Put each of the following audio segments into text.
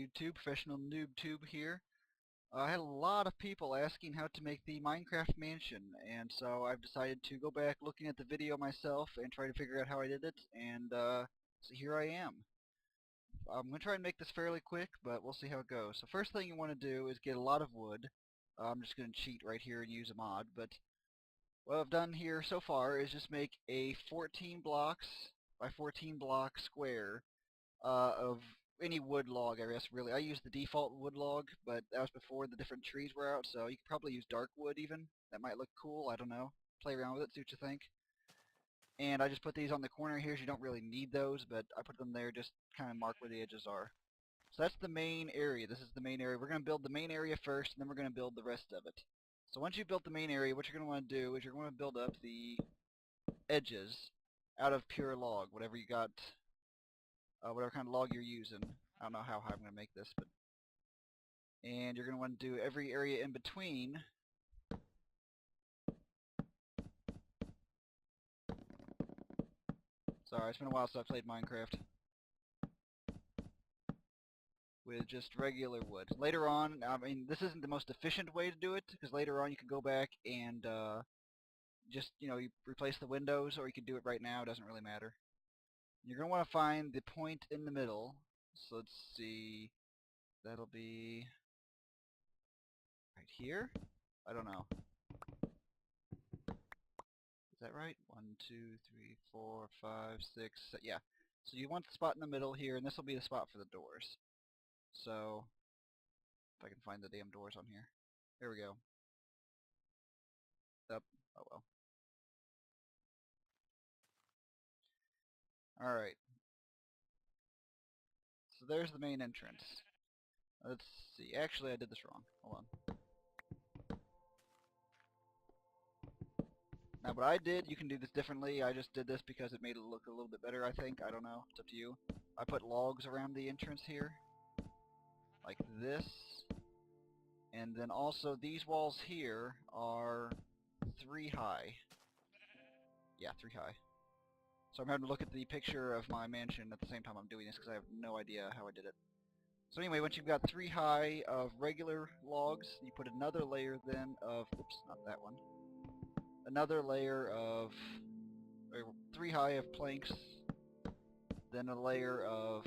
YouTube, Professional Noob Tube here. I had a lot of people asking how to make the Minecraft mansion, and so I've decided to go back looking at the video myself and try to figure out how I did it, and so here I am. I'm going to try and make this fairly quick, but we'll see how it goes. So first thing you want to do is get a lot of wood. I'm just going to cheat right here and use a mod, but what I've done here so far is just make a 14 blocks by 14 block square of any wood log, I guess, really. I used the default wood log, but that was before the different trees were out, so you could probably use dark wood even. That might look cool, I don't know. Play around with it, see what you think. And I just put these on the corner here, so you don't really need those, but I put them there just kind of mark where the edges are. So that's the main area. This is the main area. We're going to build the main area first, and then we're going to build the rest of it. So once you've built the main area, what you're going to want to do is you're going to build up the edges out of pure log, whatever you got, whatever kind of log you're using. I don't know how high I'm going to make this, but and you're going to want to do every area in between Sorry, it's been a while since I played Minecraft with just regular wood. Later on, I mean, this isn't the most efficient way to do it, because later on you can go back and just, you replace the windows, or you can do it right now. It doesn't really matter. You're going to want to find the point in the middle. So let's see. That'll be right here? I don't know. Is that right? 1, 2, 3, 4, 5, 6, yeah. So you want the spot in the middle here, and this will be the spot for the doors. So, if I can find the damn doors on here. There we go. Up. Oh well. Alright. So there's the main entrance. Let's see. Actually, I did this wrong. Hold on. Now what I did, you can do this differently. I just did this because it made it look a little bit better, I think. I don't know. It's up to you. I put logs around the entrance here. Like this. And then also these walls here are 3 high. Yeah, 3 high. So I'm having to look at the picture of my mansion at the same time I'm doing this because I have no idea how I did it. So anyway, once you've got 3 high of regular logs, you put another layer then of, oops, not that one. Another layer of 3 high of planks, then a layer of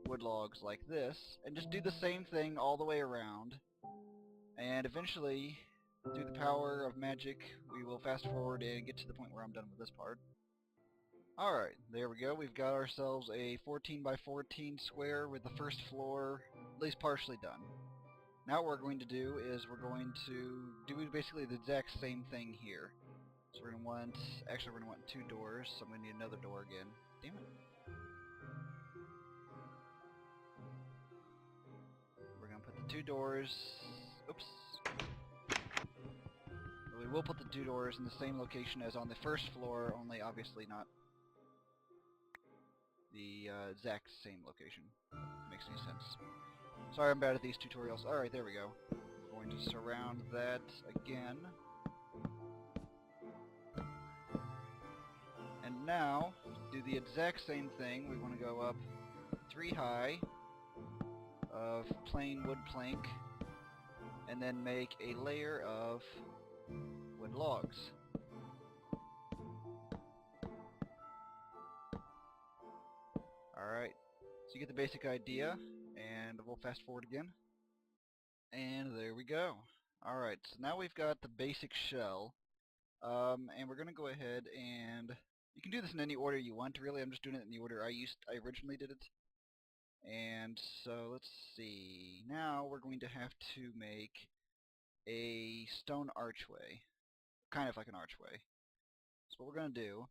wood logs like this, and just do the same thing all the way around. And eventually, through the power of magic, we will fast forward and get to the point where I'm done with this part. Alright, there we go. We've got ourselves a 14 by 14 square with the first floor at least partially done. Now what we're going to do is we're going to do basically the exact same thing here. So we're going to want, actually we're going to want 2 doors, so I'm going to need another door again. Damn it. We're going to put the 2 doors, oops. We will put the 2 doors in the same location as on the first floor, only obviously not the exact same location. Makes any sense. Sorry I'm bad at these tutorials. Alright, there we go. We're going to surround that again. And now, do the exact same thing. We want to go up 3 high of plain wood plank, and then make a layer of wood logs. Alright, so you get the basic idea, and we'll fast forward again. And there we go. Alright, so now we've got the basic shell, and we're going to go ahead and you can do this in any order you want, really. I'm just doing it in the order I originally did it. And so let's see. Now we're going to have to make a stone archway, kind of like an archway. So what we're going to do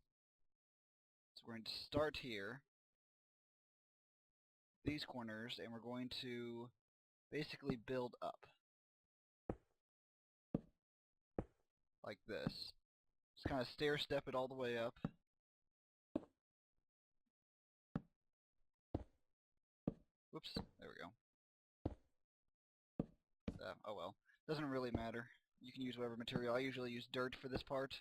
is we're going to start here, these corners, and we're going to basically build up like this. Just kind of stair step it all the way up. Whoops, there we go. Oh well, doesn't really matter. You can use whatever material. I usually use dirt for this part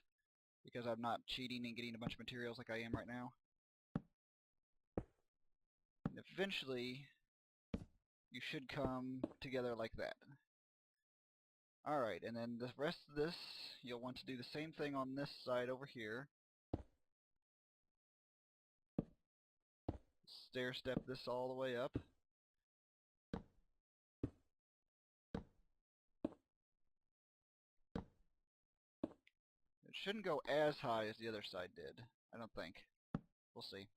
because I'm not cheating and getting a bunch of materials like I am right now. eventually you should come together like that. Alright, and then the rest of this, you'll want to do the same thing on this side over here. Stair step this all the way up. It shouldn't go as high as the other side did, I don't think. We'll see.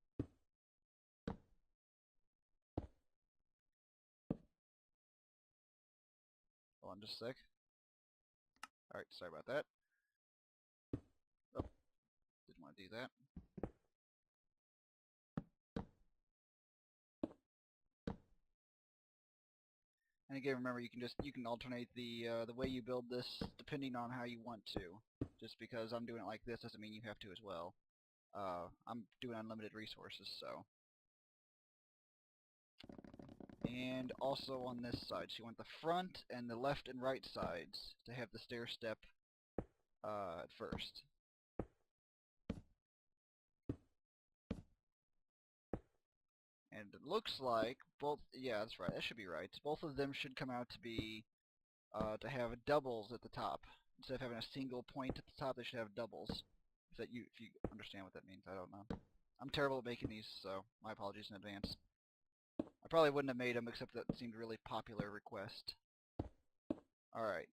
Hold on just a sec. Alright, sorry about that. Oh, didn't want to do that. And again, remember you can alternate the way you build this depending on how you want to. Just because I'm doing it like this doesn't mean you have to as well. I'm doing unlimited resources, so. And also on this side, so you want the front and the left and right sides to have the stair step at first. And it looks like both, yeah, that's right, that should be right. Both of them should come out to be, to have doubles at the top. Instead of having a single point at the top, they should have doubles. If you understand what that means, I don't know. I'm terrible at making these, so my apologies in advance. I probably wouldn't have made them, except that seemed a really popular request. Alright,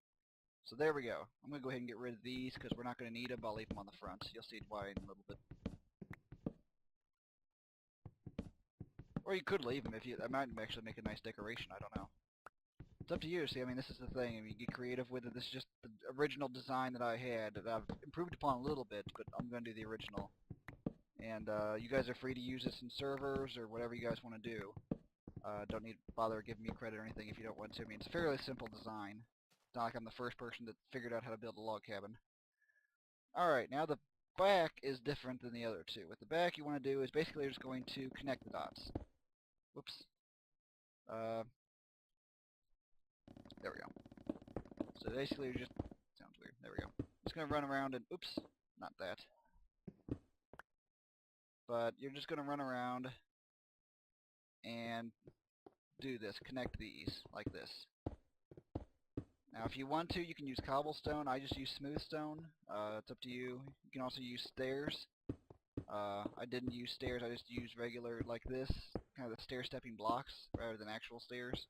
so there we go. I'm going to go ahead and get rid of these, because we're not going to need them. I'll leave them on the front. You'll see why in a little bit. Or you could leave them if you. That might actually make a nice decoration. I don't know. It's up to you. See, I mean, this is the thing. I mean, you get creative with it. This is just the original design that I had that I've improved upon a little bit, but I'm going to do the original. And you guys are free to use this in servers or whatever you guys want to do. Don't need to bother giving me credit or anything if you don't want to. I mean, it's a fairly simple design. It's not like I'm the first person that figured out how to build a log cabin. Alright, now the back is different than the other two. With the back, you want to do is basically you're just going to connect the dots. Whoops. There we go. So basically you're just, sounds weird, there we go. Just going to run around and, oops, not that. But you're just going to run around and do this, connect these, like this. Now if you want to, you can use cobblestone. I just use smooth stone. It's up to you. You can also use stairs. I didn't use stairs, I just used regular, like this, kind of the stair-stepping blocks, rather than actual stairs.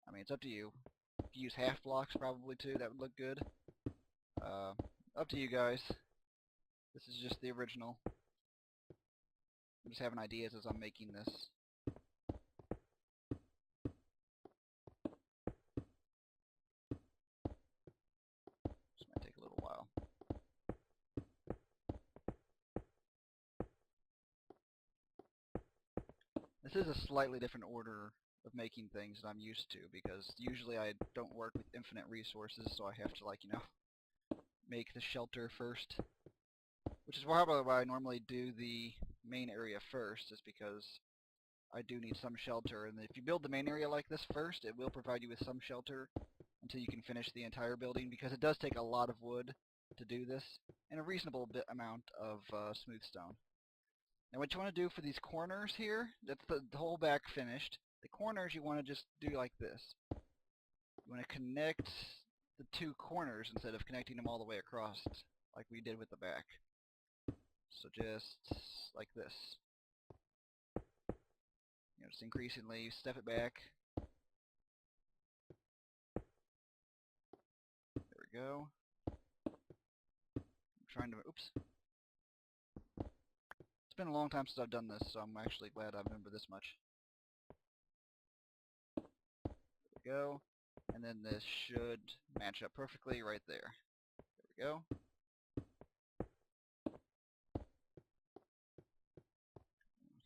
I mean, it's up to you. If you use half blocks probably too, that would look good. Up to you guys. This is just the original. I'm just having ideas as I'm making this. This might take a little while. This is a slightly different order of making things that I'm used to, because usually I don't work with infinite resources, so I have to, like, you know, make the shelter first. Which is probably why I normally do the main area first, is because I do need some shelter. And if you build the main area like this first, it will provide you with some shelter until you can finish the entire building, because it does take a lot of wood to do this, and a reasonable amount of smooth stone. Now what you want to do for these corners here, that's the whole back finished. The corners you want to just do like this. You want to connect the two corners instead of connecting them all the way across like we did with the back. So just like this. You know, just increasingly step it back. There we go. I'm trying to, oops. It's been a long time since I've done this, so I'm actually glad I remember this much. There we go. And then this should match up perfectly right there. There we go.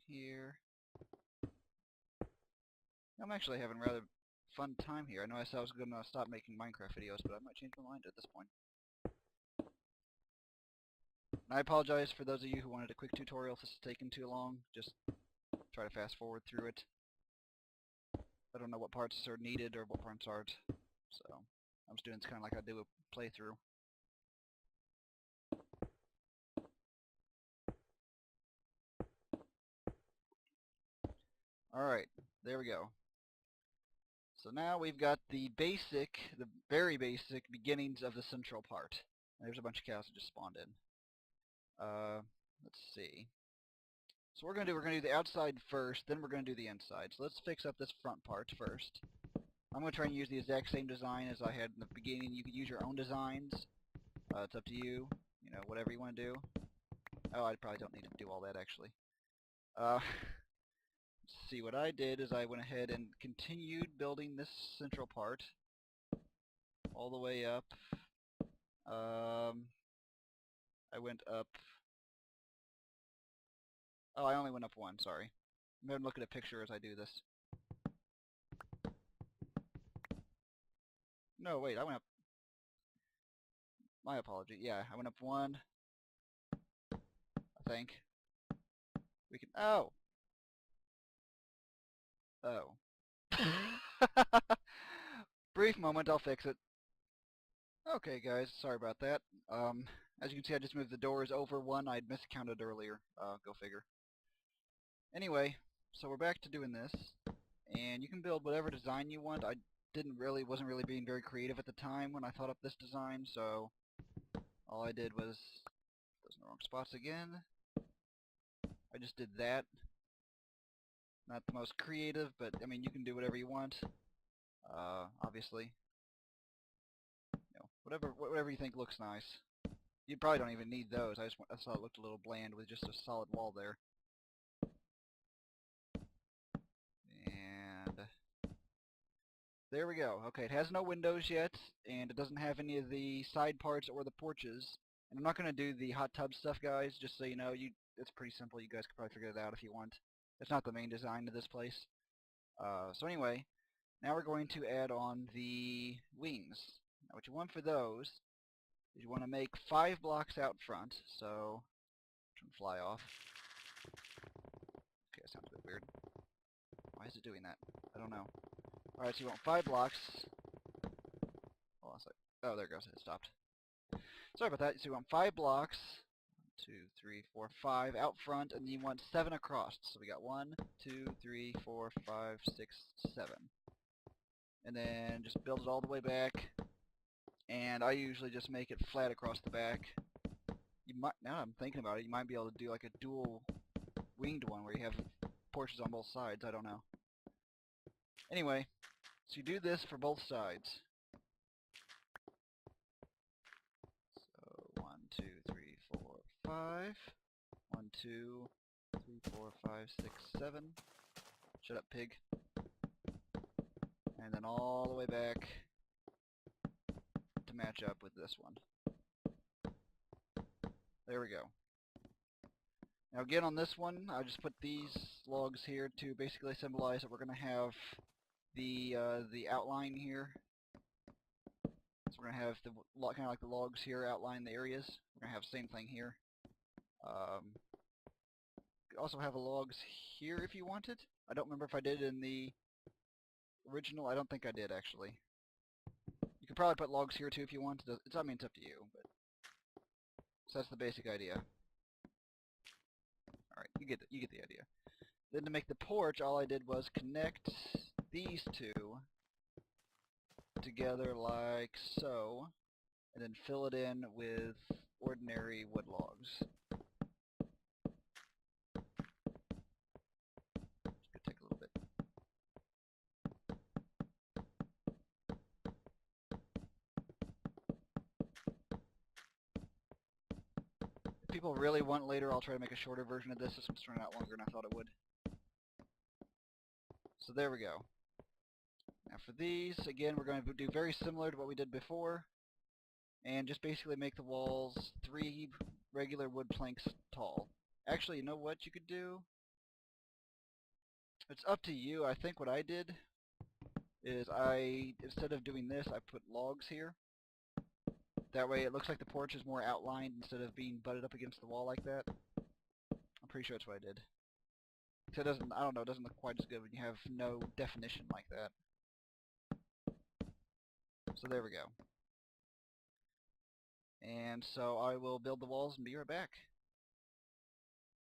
Here. I'm actually having a rather fun time here. I know I said I was going to stop making Minecraft videos, but I might change my mind at this point. And I apologize for those of you who wanted a quick tutorial if this is taking too long. Just try to fast forward through it. I don't know what parts are needed or what parts aren't, so I'm just doing this kind of like I do a playthrough. Alright, there we go. So now we've got the very basic beginnings of the central part. There's a bunch of cows that just spawned in. Let's see. So we're gonna do the outside first, then we're gonna do the inside. So let's fix up this front part first. I'm gonna try and use the exact same design as I had in the beginning. You could use your own designs. It's up to you. You know, whatever you want to do. Oh, I probably don't need to do all that actually. Let's see, what I did is I went ahead and continued building this central part all the way up. I went up. Oh, I only went up one, sorry. I'm going to look at a picture as I do this. No, wait, I went up. My apology. Yeah, I went up one. I think. We can. Oh! Oh. Brief moment, I'll fix it. Okay, guys, sorry about that. As you can see, I just moved the doors over one. I'd miscounted earlier. Go figure. Anyway, so we're back to doing this, and you can build whatever design you want. I wasn't really being very creative at the time when I thought up this design, so all I did was, those in the wrong spots again. I just did that. Not the most creative, but I mean, you can do whatever you want. Obviously, you know, whatever you think looks nice. You probably don't even need those. I thought it looked a little bland with just a solid wall there. And there we go. Okay, it has no windows yet, and it doesn't have any of the side parts or the porches. And I'm not going to do the hot tub stuff, guys, just so you know. It's pretty simple. You guys could probably figure it out if you want. It's not the main design of this place. So anyway, now we're going to add on the wings. Now what you want for those is you want to make 5 blocks out front. So, turn fly off. Okay, that sounds a bit weird. Why is it doing that? I don't know. Alright, so you want 5 blocks. Hold on a sec. Oh, there it goes. It stopped. Sorry about that. So you want 5 blocks. 1, 2, 3, 4, 5 out front, and you want 7 across. So we got 1, 2, 3, 4, 5, 6, 7. And then just build it all the way back. And I usually just make it flat across the back. You might, now that I'm thinking about it, you might be able to do like a dual winged one where you have porches on both sides. I don't know. Anyway, so you do this for both sides. So 1, 2, 3, 4, 5. 1, 2, 3, 4, 5, 6, 7. Shut up, pig. And then all the way back to match up with this one. There we go. Now again on this one, I just put these logs here to basically symbolize that we're going to have the outline here. So we're going to have the kind of like the logs here outline the areas. We're going to have the same thing here. Also have a logs here if you wanted. I don't remember if I did in the original. I don't think I did actually. You could probably put logs here too if you want. I mean, it's up to you. But so that's the basic idea. All right, you get the idea. Then to make the porch, all I did was connect these two together like so, and then fill it in with ordinary wood logs. It's gonna take a little bit. If people really want later, I'll try to make a shorter version of this. This one's turning out longer than I thought it would. So there we go. Now for these, again, we're going to do very similar to what we did before, and just basically make the walls 3 regular wood planks tall. Actually, you know what you could do? It's up to you. I think what I did is instead of doing this, I put logs here. That way it looks like the porch is more outlined instead of being butted up against the wall like that. I'm pretty sure that's what I did. So it doesn't, I don't know, it doesn't look quite as good when you have no definition like that. So there we go. And so I will build the walls and be right back.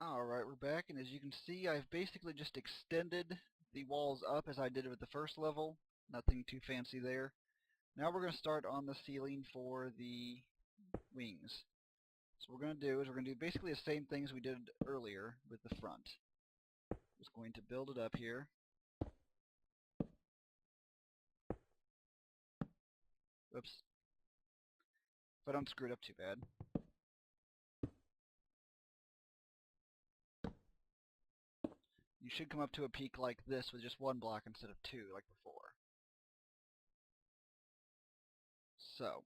Alright, we're back, and as you can see, I've basically just extended the walls up as I did with the first level. Nothing too fancy there. Now we're going to start on the ceiling for the wings. So what we're going to do is we're going to do basically the same things we did earlier with the front. Just going to build it up here. Oops. If I don't screw it up too bad. You should come up to a peak like this with just one block instead of two like before. So,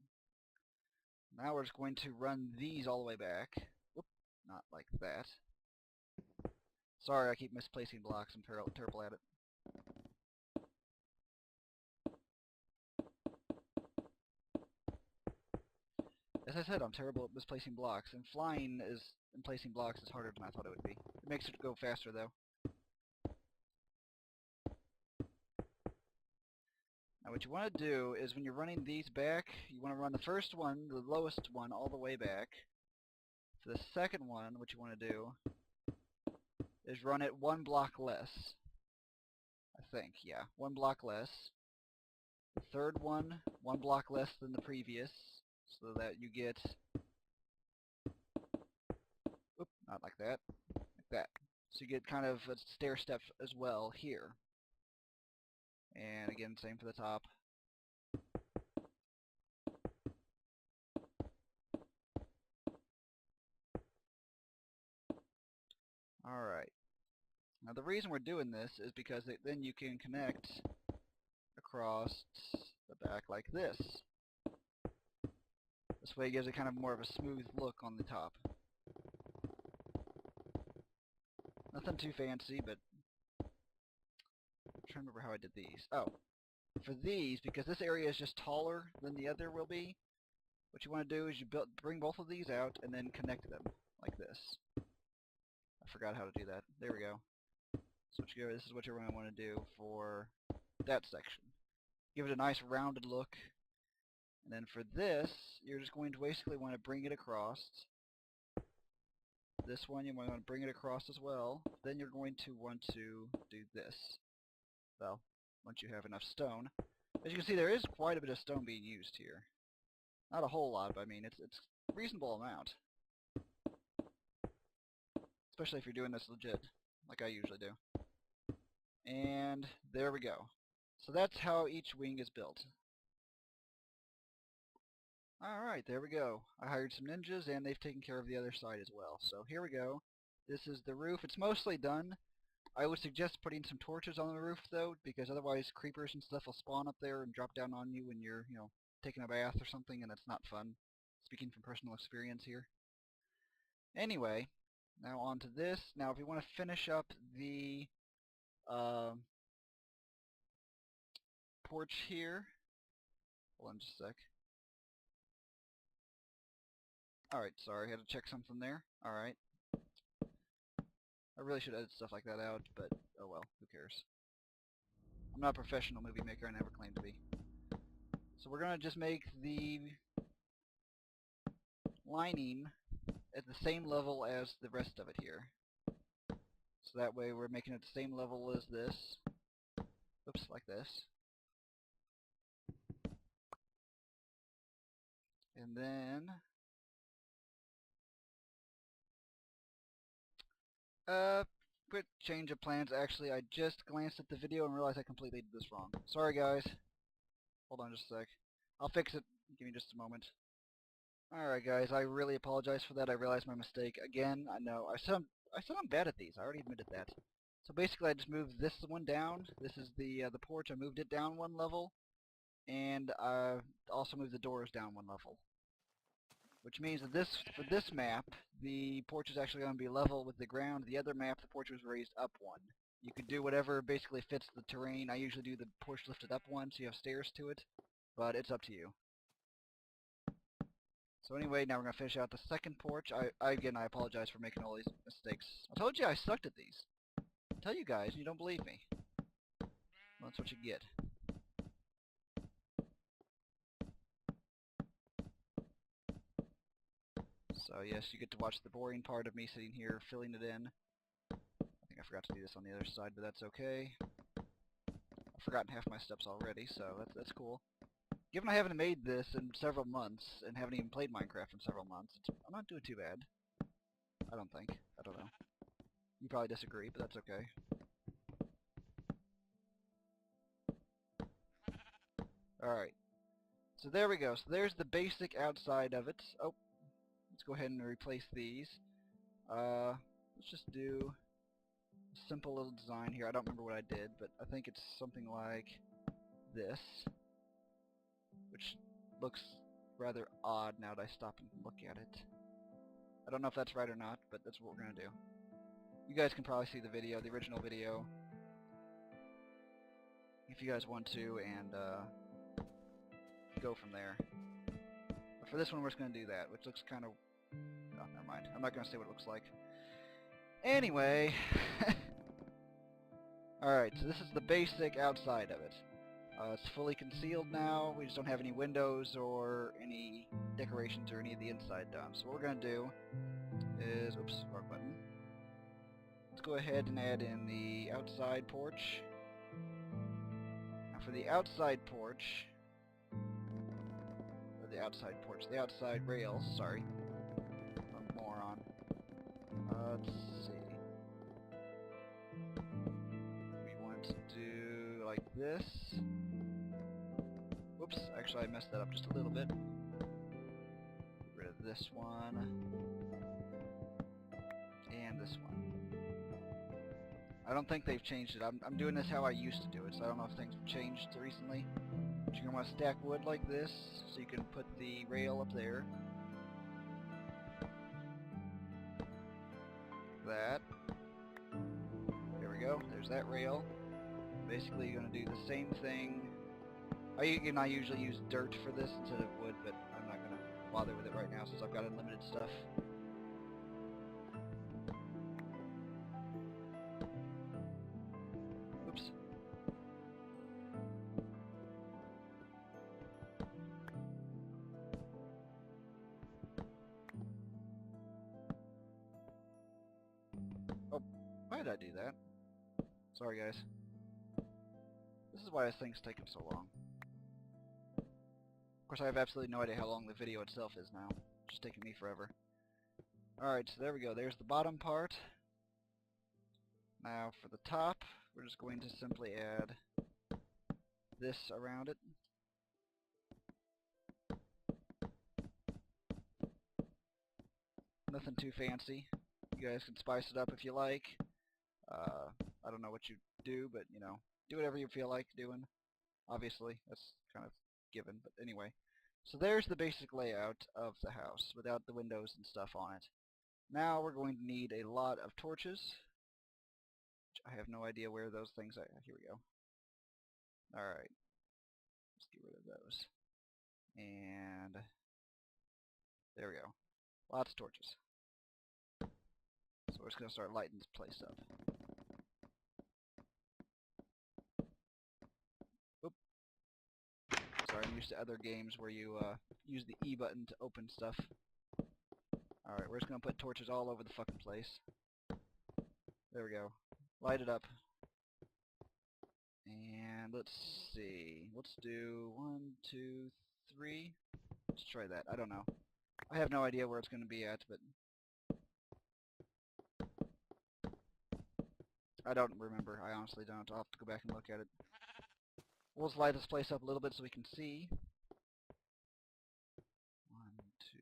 now we're just going to run these all the way back. Whoop, not like that. Sorry, I keep misplacing blocks. I'm terrible at it. As I said, I'm terrible at misplacing blocks, and flying and placing blocks is harder than I thought it would be. It makes it go faster, though. Now what you want to do is when you're running these back, you want to run the first one, the lowest one, all the way back. For the second one, what you want to do is run it one block less. I think, yeah, one block less. The third one block less than the previous, so that you get, oop, not like that, like that. So you get kind of a stair step as well here. And again, same for the top. Alright. Now the reason we're doing this is because then you can connect across the back like this. This way it gives it kind of more of a smooth look on the top. Nothing too fancy, but I'm trying to remember how I did these. Oh, for these, because this area is just taller than the other will be, what you want to do is you bring both of these out and then connect them like this. I forgot how to do that. There we go. So this is what you're going to want to do for that section. Give it a nice rounded look. And then for this, you're just going to basically want to bring it across. This one, you want to bring it across as well. Then you're going to want to do this. Well, once you have enough stone. As you can see, there is quite a bit of stone being used here. Not a whole lot, but I mean, it's a reasonable amount. Especially if you're doing this legit, like I usually do. And there we go. So that's how each wing is built. Alright, there we go. I hired some ninjas and they've taken care of the other side as well. So here we go. This is the roof. It's mostly done. I would suggest putting some torches on the roof though, because otherwise creepers and stuff will spawn up there and drop down on you when you're, taking a bath or something, and that's not fun. Speaking from personal experience here. Anyway, now on to this. Now if you want to finish up the porch here, hold on just a sec. Alright, sorry, I had to check something there. Alright. I really should edit stuff like that out, but oh well, who cares. I'm not a professional movie maker, I never claimed to be. So we're going to just make the lining at the same level as the rest of it here. So that way we're making it the same level as this. Oops, like this. And then quick change of plans. Actually, I just glanced at the video and realized I completely did this wrong. Sorry guys. Hold on just a sec. I'll fix it. Give me just a moment. Alright guys, I really apologize for that. I realized my mistake. Again, I know. I said I'm bad at these. I already admitted that. So basically I just moved this one down. This is the porch. I moved it down one level. And I also moved the doors down one level. Which means that for this map, the porch is actually going to be level with the ground. The other map, the porch was raised up one. You could do whatever basically fits the terrain. I usually do the porch lifted up one, so you have stairs to it. But it's up to you. So anyway, now we're going to finish out the second porch. Again, I apologize for making all these mistakes. I told you I sucked at these. I tell you guys, you don't believe me. Well, that's what you get. So yes, you get to watch the boring part of me sitting here filling it in. I think I forgot to do this on the other side, but that's okay. forgotten half my steps already, so that's cool. Given I haven't made this in several months, and haven't even played Minecraft in several months, I'm not doing too bad. I don't think. I don't know. You probably disagree, but that's okay. Alright. So there we go. So there's the basic outside of it. Oh, let's go ahead and replace these. Let's just do a simple little design here. I don't remember what I did, but I think it's something like this, which looks rather odd now that I stop and look at it. I don't know if that's right or not, but that's what we're going to do. You guys can probably see the video, the original video, if you guys want to, and go from there. But for this one, we're just going to do that, which looks kind of... Oh, never mind. I'm not going to say what it looks like. Anyway... Alright, so this is the basic outside of it. It's fully concealed now. We just don't have any windows or any decorations or any of the inside done. So what we're going to do is... Oops, wrong button. Let's go ahead and add in the outside porch. Now for the outside porch... the outside rails, sorry. I'm a moron. Let's see. We want to do like this. Whoops, actually I messed that up just a little bit. Get rid of this one. And this one. I don't think they've changed it. I'm doing this how I used to do it, so I don't know if things have changed recently. But you're going to want to stack wood like this, so you can put the rail up there. That. There we go. There's that rail. Basically, you're going to do the same thing. I usually use dirt for this instead of wood, but I'm not going to bother with it right now since I've got unlimited stuff. Oops. Oh, why did I do that? Sorry, guys. This is why this thing's taking so long. Of course, I have absolutely no idea how long the video itself is now. It's just taking me forever. Alright, so there we go. There's the bottom part. Now, for the top, we're just going to simply add this around it. Nothing too fancy. You guys can spice it up if you like. I don't know what you do, but, you know, do whatever you feel like doing. Obviously, that's kind of given, but anyway. So there's the basic layout of the house, without the windows and stuff on it. Now we're going to need a lot of torches. I have no idea where those things are. Here we go. Alright. Let's get rid of those. And there we go. Lots of torches. So we're just going to start lighting this place up. Oop. Sorry, I'm used to other games where you use the E button to open stuff. Alright, we're just going to put torches all over the fucking place. There we go. Light it up. And let's see. Let's do 1, 2, 3. Let's try that. I don't know. I have no idea where it's going to be at, but I don't remember. I honestly don't. I'll have to go back and look at it. We'll just light this place up a little bit so we can see. 1, 2,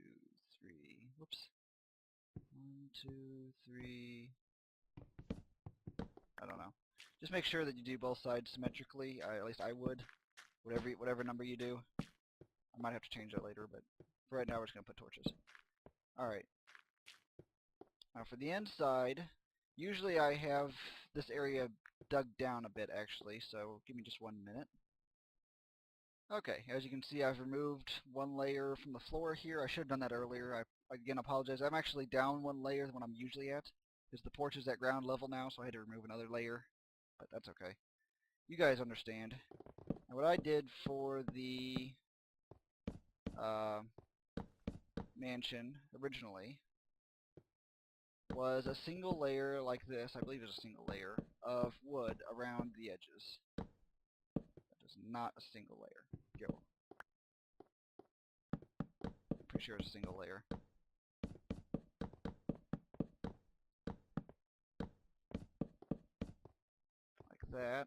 3. Whoops. 1, 2, 3. I don't know. Just make sure that you do both sides symmetrically. At least I would. Whatever number you do. I might have to change that later, but for right now we're just going to put torches. Alright. Now for the inside, usually I have this area dug down a bit actually, so give me just 1 minute. Okay, as you can see I've removed one layer from the floor here. I should have done that earlier. I again apologize. I'm actually down one layer than what I'm usually at, because the porch is at ground level now, so I had to remove another layer. But that's okay. You guys understand. And what I did for the mansion originally was a single layer like this, I believe it was a single layer, of wood around the edges. not a single layer. Go. Pretty sure it's a single layer. Like that.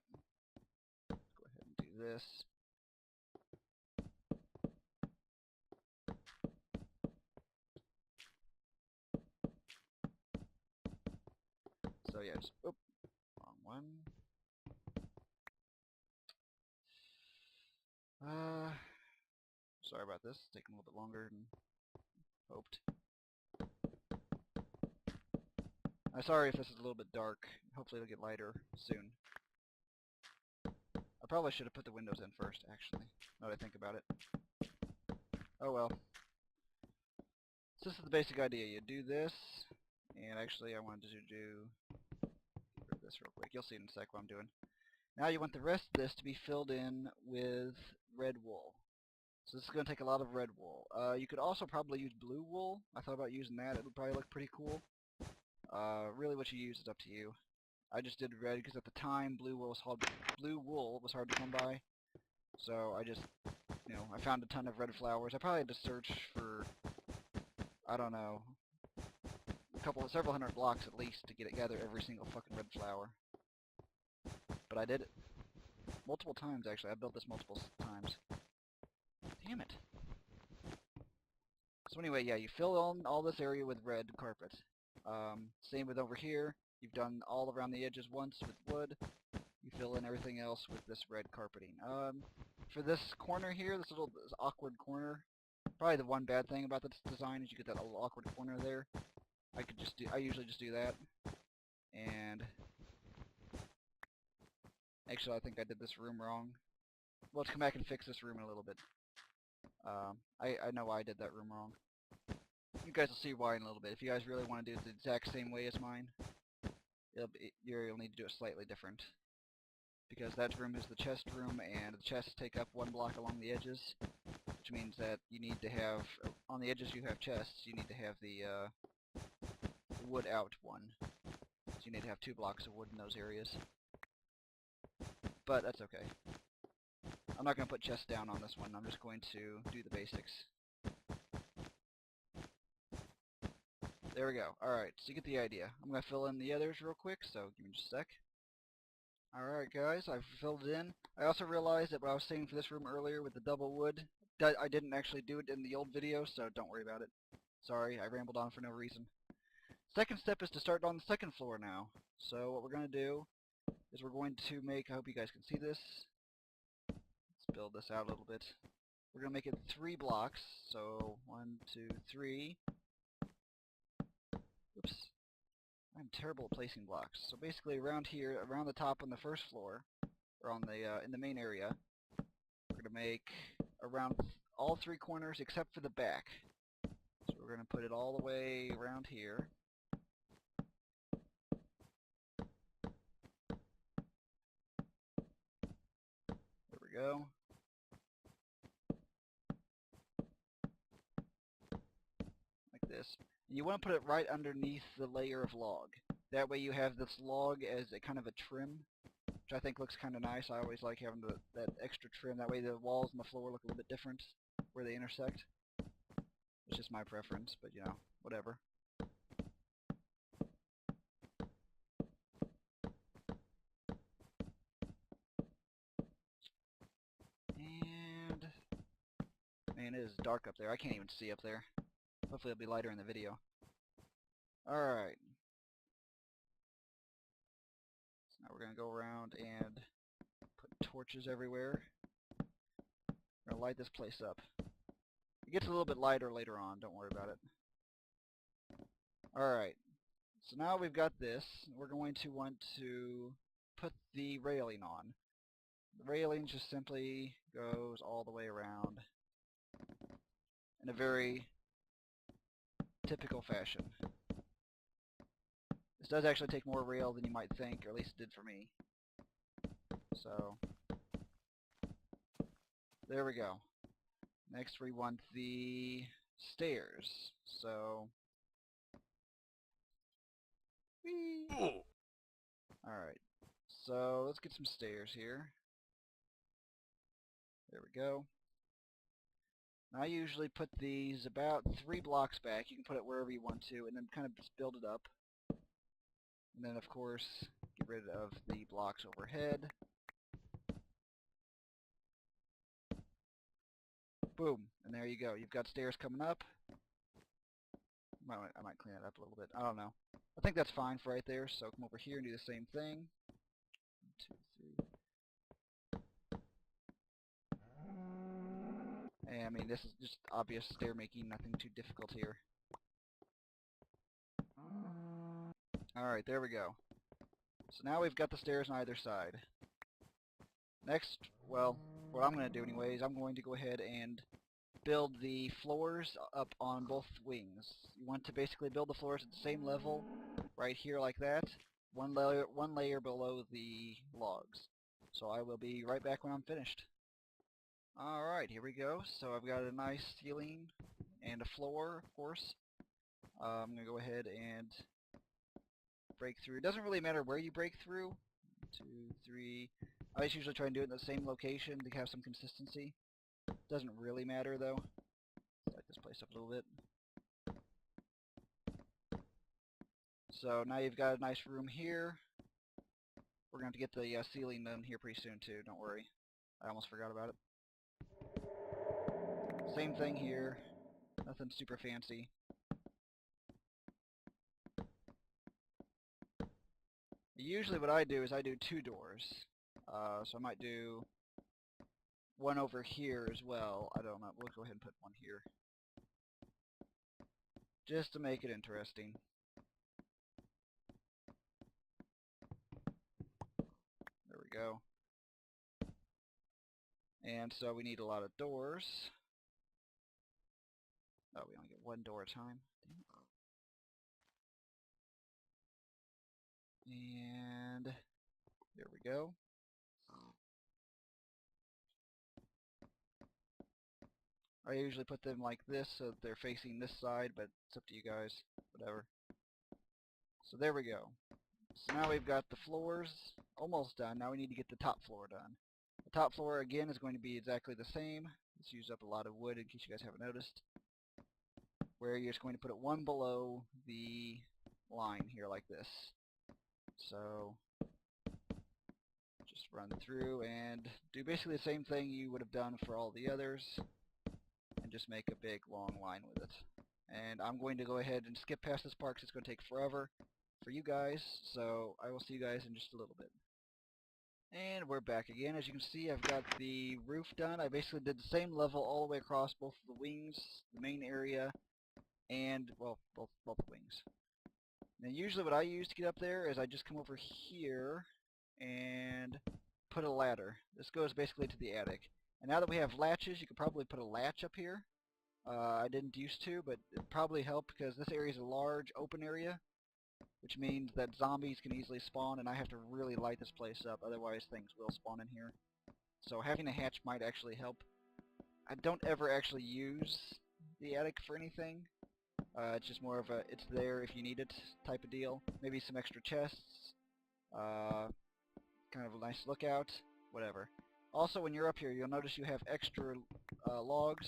Let's go ahead and do this. So yeah, just, oop, wrong one. Sorry about this. It's taking a little bit longer than hoped. I'm sorry if this is a little bit dark. Hopefully it'll get lighter soon. I probably should have put the windows in first, actually, now that I think about it. Oh well. So this is the basic idea. You do this, and actually I wanted to get rid of this real quick. You'll see in a sec what I'm doing. Now you want the rest of this to be filled in with red wool. So this is going to take a lot of red wool. You could also probably use blue wool. I thought about using that. It would probably look pretty cool. Really what you use is up to you. I just did red because at the time blue wool was hard to come by. So I just, I found a ton of red flowers. I probably had to search for, I don't know, several hundred blocks at least to gather every single fucking red flower. But I did it multiple times, actually. I built this multiple times. Damn it. So anyway, yeah, you fill in all this area with red carpet. Same with over here. You've done all around the edges once with wood. You fill in everything else with this red carpeting. For this corner here, this awkward corner, probably the one bad thing about this design is you get that little awkward corner there. I usually just do that. And actually, I think I did this room wrong. Well, let's come back and fix this room in a little bit. I know why I did that room wrong. You guys will see why in a little bit. If you guys really want to do it the exact same way as mine, you'll need to do it slightly different. Because that room is the chest room, and the chests take up one block along the edges, which means that you need to have, on the edges you have chests, you need to have the wood out one. So you need to have 2 blocks of wood in those areas. But that's okay. I'm not going to put chests down on this one. I'm just going to do the basics. There we go. Alright, so you get the idea. I'm going to fill in the others real quick, so give me just a sec. Alright guys, I've filled it in. I also realized that what I was saying for this room earlier with the double wood, I didn't actually do it in the old video, so don't worry about it. Sorry, I rambled on for no reason. Second step is to start on the second floor now. So what we're going to do is we're going to make, I hope you guys can see this. Let's build this out a little bit. We're going to make it 3 blocks, so 1, 2, 3. Oops. I'm terrible at placing blocks. So basically around here, around the top on the first floor, or on the in the main area, we're going to make around all 3 corners except for the back. So we're going to put it all the way around here. There we go. Like this. And you want to put it right underneath the layer of log. That way you have this log as a kind of a trim, which I think looks kind of nice. I always like having that extra trim. That way the walls and the floor look a little bit different where they intersect. It's just my preference, but whatever. And man, it is dark up there. I can't even see up there. Hopefully it'll be lighter in the video. Alright. So now we're going to go around and put torches everywhere. We're going to light this place up. It gets a little bit lighter later on. Don't worry about it. Alright. So now we've got this. We're going to want to put the railing on. The railing just simply goes all the way around in a very typical fashion. This does actually take more rail than you might think, or at least it did for me. So, there we go. Next we want the stairs. So, alright. So, let's get some stairs here. There we go. Now I usually put these about 3 blocks back. You can put it wherever you want to, and then kind of just build it up. And then, of course, get rid of the blocks overhead. Boom, and there you go. You've got stairs coming up. I might clean it up a little bit. I don't know. I think that's fine for right there, so come over here and do the same thing. 1, 2, 3. And I mean, this is just obvious stair making, nothing too difficult here. Alright, there we go. So now we've got the stairs on either side. Next, well, what I'm going to do anyways, I'm going to go ahead and build the floors up on both wings. You want to basically build the floors at the same level, right here like that, one layer below the logs. So I will be right back when I'm finished. Alright, here we go. So I've got a nice ceiling and a floor, of course. I'm going to go ahead and break through. It doesn't really matter where you break through. 1, 2, 3. I just usually try and do it in the same location to have some consistency. Doesn't really matter though. Let's light this place up a little bit. So now you've got a nice room here. We're going to have to get the ceiling done here pretty soon too, don't worry. I almost forgot about it. Same thing here. Nothing super fancy. Usually what I do is I do 2 doors. So I might do one over here as well. I don't know. We'll go ahead and put one here. Just to make it interesting. There we go. And so we need a lot of doors. Oh, we only get 1 door at a time. And there we go. I usually put them like this so that they're facing this side, but it's up to you guys. Whatever. So there we go. So now we've got the floors almost done. Now we need to get the top floor done. The top floor again is going to be exactly the same. Let's use up a lot of wood in case you guys haven't noticed. Where you're just going to put it one below the line here like this. So just run through and do basically the same thing you would have done for all the others. And just make a big long line with it. And I'm going to go ahead and skip past this part because it's going to take forever for you guys, so I will see you guys in just a little bit. And we're back again. As you can see, I've got the roof done. I basically did the same level all the way across both of the wings, the main area, and, well, both wings. Now usually what I use to get up there is I just come over here and put a ladder. This goes basically to the attic. And now that we have latches, you could probably put a latch up here. I didn't used to, but it probably helped because this area is a large open area, which means that zombies can easily spawn, and I have to really light this place up, otherwise things will spawn in here. So having a hatch might actually help. I don't ever actually use the attic for anything. It's just more of a, it's there if you need it type of deal. Maybe some extra chests, kind of a nice lookout, whatever. Also, when you're up here, you'll notice you have extra logs.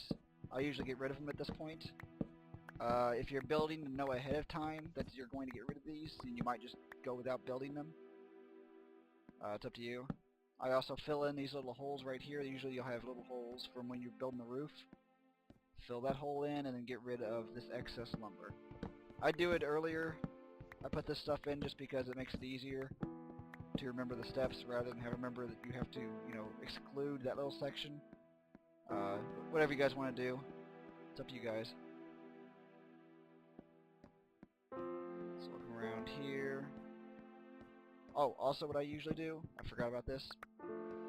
I usually get rid of them at this point. If you're building and know ahead of time that you're going to get rid of these, then you might just go without building them. It's up to you. I also fill in these little holes right here. Usually you'll have little holes from when you're building the roof. Fill that hole in and then get rid of this excess lumber. I do it earlier. I put this stuff in just because it makes it easier to remember the steps rather than have to remember that you have to, you know, exclude that little section. Whatever you guys want to do, it's up to you guys. So looking around here. Oh, also what I usually do, I forgot about this,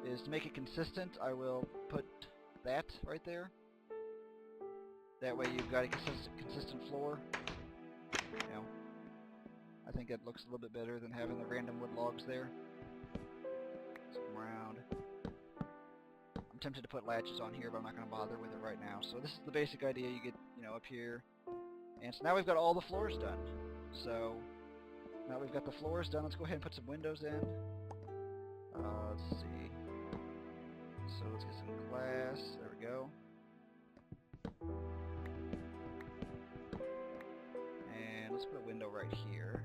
is to make it consistent, I will put that right there. That way you've got a consistent floor. You know, I think it looks a little bit better than having the random wood logs there. So around. I'm tempted to put latches on here, but I'm not going to bother with it right now. So this is the basic idea. You get, you know, up here. And so now we've got all the floors done. So now we've got the floors done. Let's go ahead and put some windows in. Let's see. So let's get some glass. There we go. And let's put a window right here.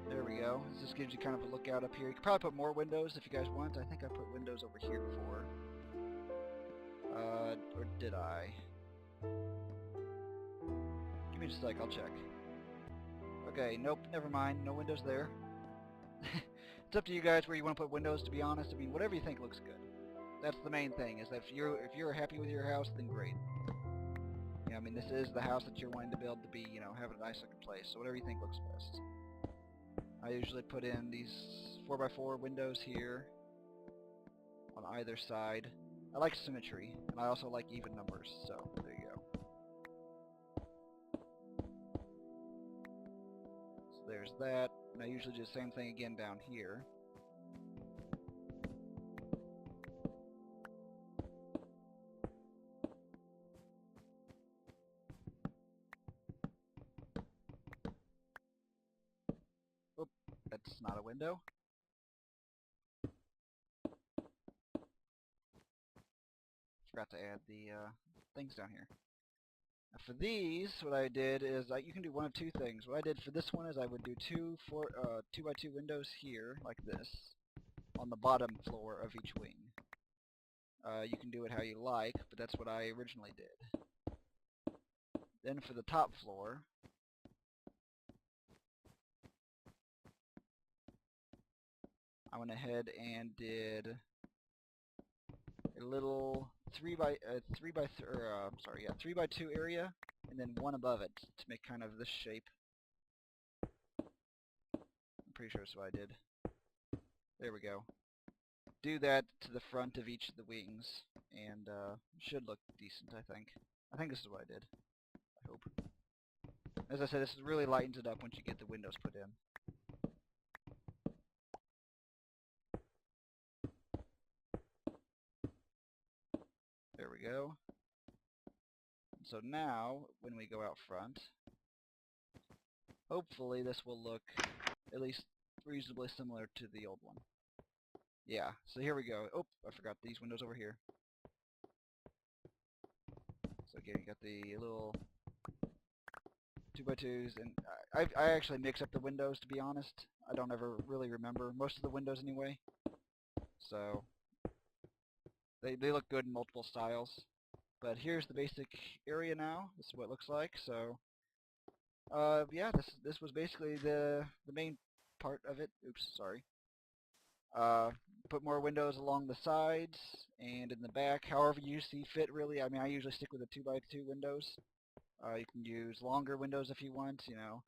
There we go. This just gives you kind of a lookout up here. You could probably put more windows if you guys want. I think I put windows over here before. Or did I? Give me just a sec, I'll check. Okay, nope, never mind. No windows there. It's up to you guys where you want to put windows, to be honest. I mean, whatever you think looks good. That's the main thing, is that if you're happy with your house, then great. You know, I mean, this is the house that you're wanting to build to be, you know, have a nice looking place. So whatever you think looks best. I usually put in these 4x4 windows here on either side. I like symmetry, and I also like even numbers, so there you go. So there's that, and I usually do the same thing again down here. Oop, that's not a window. Forgot to add the things down here. Now for these, what I did is, you can do one of two things. What I did for this one is I would do 2x2 windows here, like this, on the bottom floor of each wing. You can do it how you like, but that's what I originally did. Then for the top floor, I went ahead and did a little 3x2 area, and then one above it to make kind of this shape. I'm pretty sure that's what I did. There we go. Do that to the front of each of the wings, and should look decent, I think. I think this is what I did. I hope. As I said, this really lightens it up once you get the windows put in. There we go. So now, when we go out front, hopefully this will look at least reasonably similar to the old one. Yeah, so here we go. Oh, I forgot these windows over here. So again, you got the little 2x2s, and I actually mix up the windows, to be honest. I don't ever really remember most of the windows anyway. So they look good in multiple styles. But here's the basic area now. This is what it looks like. So yeah, this was basically the main part of it. Oops, sorry. Put more windows along the sides and in the back, however you see fit, really. I mean, I usually stick with the 2x2 windows. You can use longer windows if you want, you know.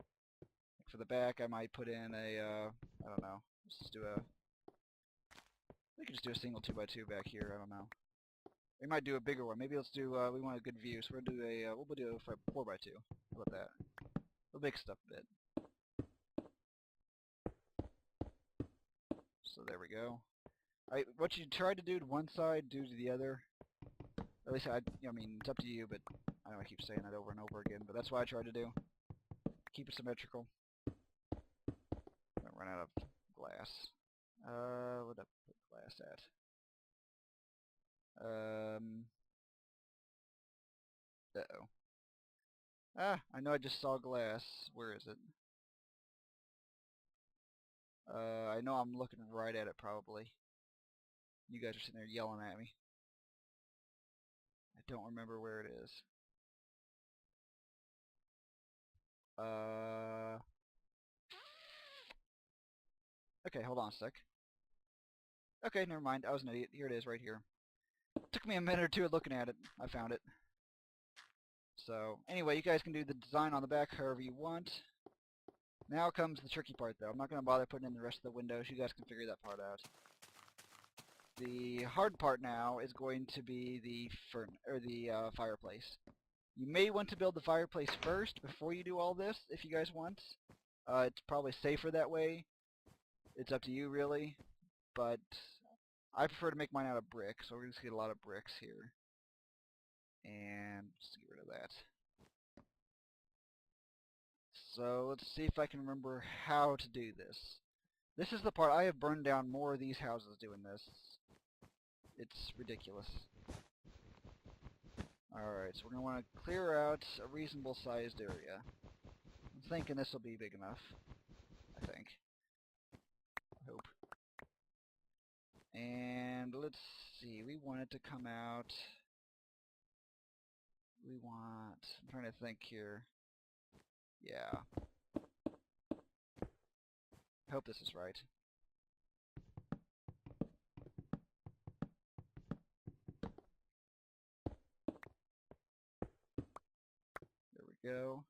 For the back, I might put in a, I don't know, let's just do a, we could just do a single 2x2 back here, I don't know. We might do a bigger one. Maybe let's do, we want a good view, so we'll do a, we'll do a 4x2. How about that? We'll make stuff a bit. So there we go. What you try to do to one side, do to the other. At least I mean, it's up to you, but I know I keep saying that over and over again, but that's what I try to do. Keep it symmetrical. Don't run out of glass. Where'd I put glass at? Uh-oh. Ah, I know I just saw glass. Where is it? I know I'm looking right at it, probably. You guys are sitting there yelling at me. I don't remember where it is. Okay, hold on a sec. Okay, never mind. I was an idiot. Here it is, right here. Took me a minute or two of looking at it. I found it. So, anyway, you guys can do the design on the back however you want. Now comes the tricky part, though. I'm not going to bother putting in the rest of the windows. You guys can figure that part out. The hard part now is going to be the fireplace. You may want to build the fireplace first before you do all this, if you guys want. It's probably safer that way. It's up to you, really. But I prefer to make mine out of brick, so we're going to get a lot of bricks here. And just get rid of that. So let's see if I can remember how to do this. This is the part I have burned down more of these houses doing this. It's ridiculous. Alright, so we're going to want to clear out a reasonable sized area. I'm thinking this will be big enough. I think. I hope. And let's see, we want it to come out. I'm trying to think here. Yeah. I hope this is right. There we go.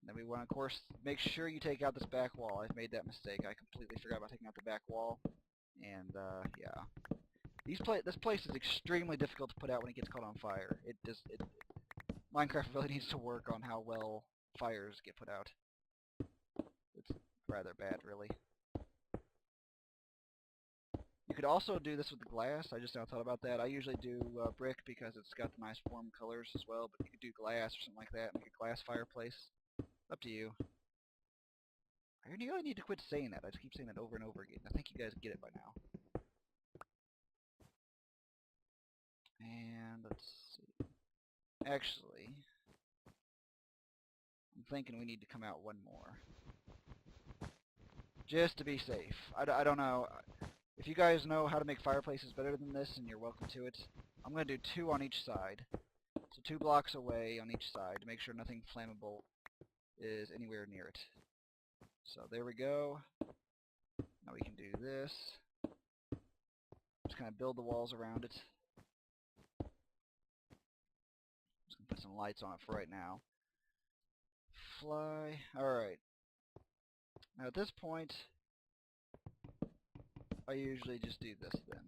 And then we want to, of course, make sure you take out this back wall. I've made that mistake. I completely forgot about taking out the back wall. And, yeah. This place is extremely difficult to put out when it gets caught on fire. Minecraft really needs to work on how well fires get put out. It's rather bad, really. You could also do this with the glass. I just now thought about that. I usually do brick because it's got the nice warm colors as well, but you could do glass or something like that, make a glass fireplace. Up to you. I really need to quit saying that. I just keep saying that over and over again. I think you guys get it by now. And let's see. Actually, I'm thinking we need to come out one more. Just to be safe. I don't know. If you guys know how to make fireplaces better than this, and you're welcome to it, I'm going to do 2 on each side. So 2 blocks away on each side to make sure nothing flammable is anywhere near it. So there we go. Now we can do this. Just kind of build the walls around it. Just going to put some lights on it for right now. Fly. Alright. Now at this point, I usually just do this then.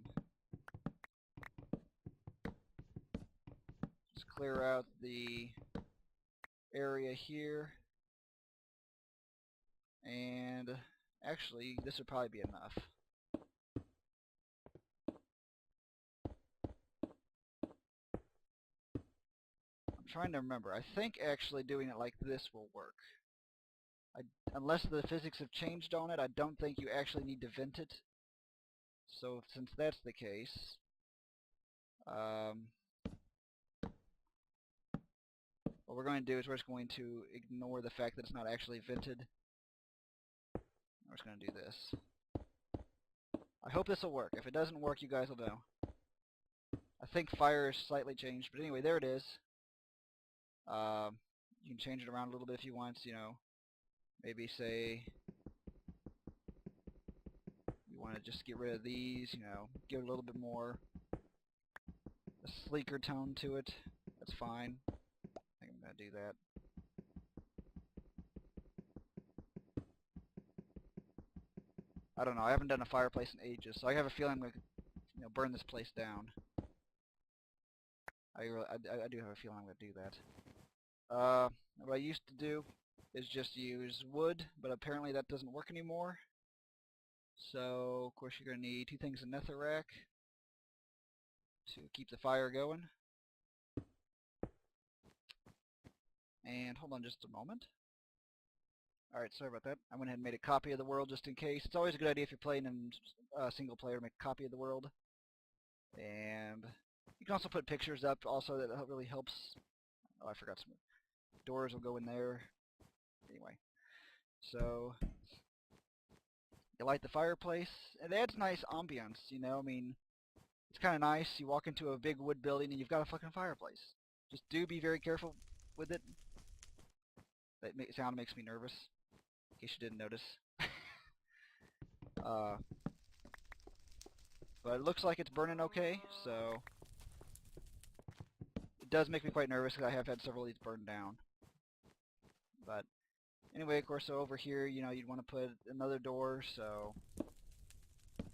Just clear out the area here. And actually, this would probably be enough. I'm trying to remember. I think actually doing it like this will work. Unless the physics have changed on it, I don't think you actually need to vent it. So since that's the case, what we're going to do is we're just going to ignore the fact that it's not actually vented. We're just going to do this. I hope this will work. If it doesn't work, you guys will know. I think fire is slightly changed, but anyway, there it is. You can change it around a little bit if you want, you know. Maybe say you want to just get rid of these, you know, give it a little bit more a sleeker tone to it. That's fine. I think I'm going to do that. I don't know. I haven't done a fireplace in ages, so I have a feeling I'm going to, you know, burn this place down. I do have a feeling I'm going to do that. What I used to do is just use wood, but apparently that doesn't work anymore. So, of course, you're going to need 2 things of netherrack to keep the fire going. And hold on just a moment. Alright, sorry about that. I went ahead and made a copy of the world just in case. It's always a good idea if you're playing in single player to make a copy of the world. And you can also put pictures up also, that really helps. Oh, I forgot some doors will go in there. Anyway, so you light the fireplace. It adds nice ambience, you know. I mean, it's kind of nice. You walk into a big wood building and you've got a fucking fireplace. Just do be very careful with it. That sound makes me nervous, in case you didn't notice. But it looks like it's burning okay, so it does make me quite nervous because I have had several of these burned down. But anyway, of course, so over here, you know, you'd want to put another door, so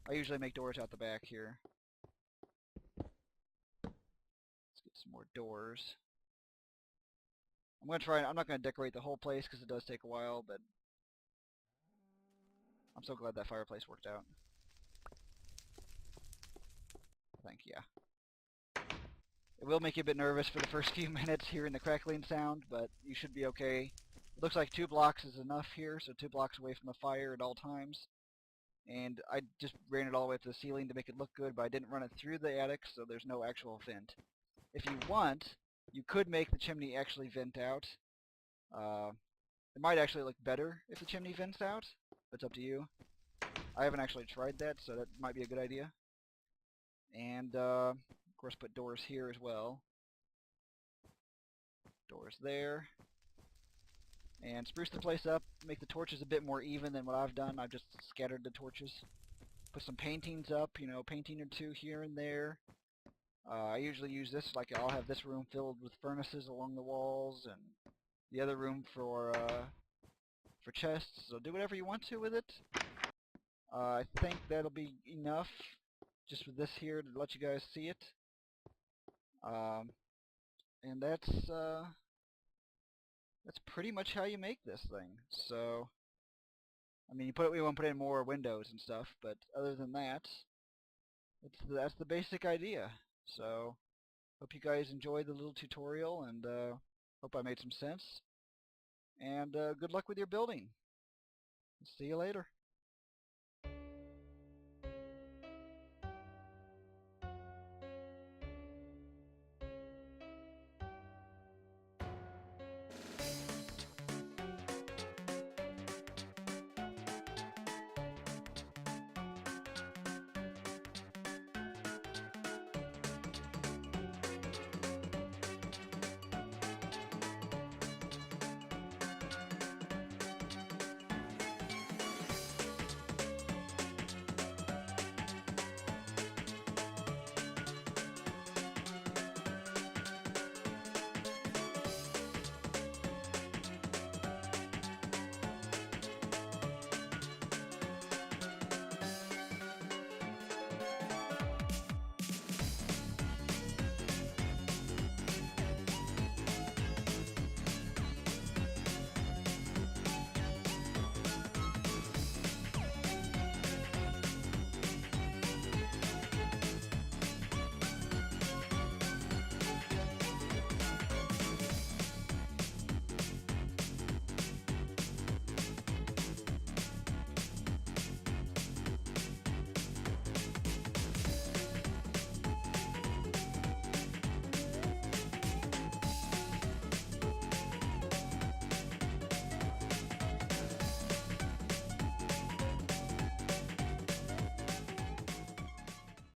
I usually make doors out the back here. Let's get some more doors. I'm not going to decorate the whole place because it does take a while, but I'm so glad that fireplace worked out. I think, yeah. It will make you a bit nervous for the first few minutes hearing the crackling sound, but you should be okay. It looks like 2 blocks is enough here, so 2 blocks away from the fire at all times. and I just ran it all the way up to the ceiling to make it look good, but I didn't run it through the attic, so there's no actual vent. If you want, you could make the chimney actually vent out. It might actually look better if the chimney vents out. It's up to you. I haven't actually tried that, so that might be a good idea. And, of course, put doors here as well. Doors there. And spruce the place up, make the torches a bit more even than what I've done. I've just scattered the torches. Put some paintings up, you know, painting or two here and there. I usually use this, like I'll have this room filled with furnaces along the walls, and the other room for chests, so do whatever you want to with it. I think that'll be enough just with this here to let you guys see it. And that's pretty much how you make this thing. So, I mean, we want to put in more windows and stuff, but other than that, that's the basic idea. So, hope you guys enjoyed the little tutorial, and hope I made some sense. And good luck with your building. See you later.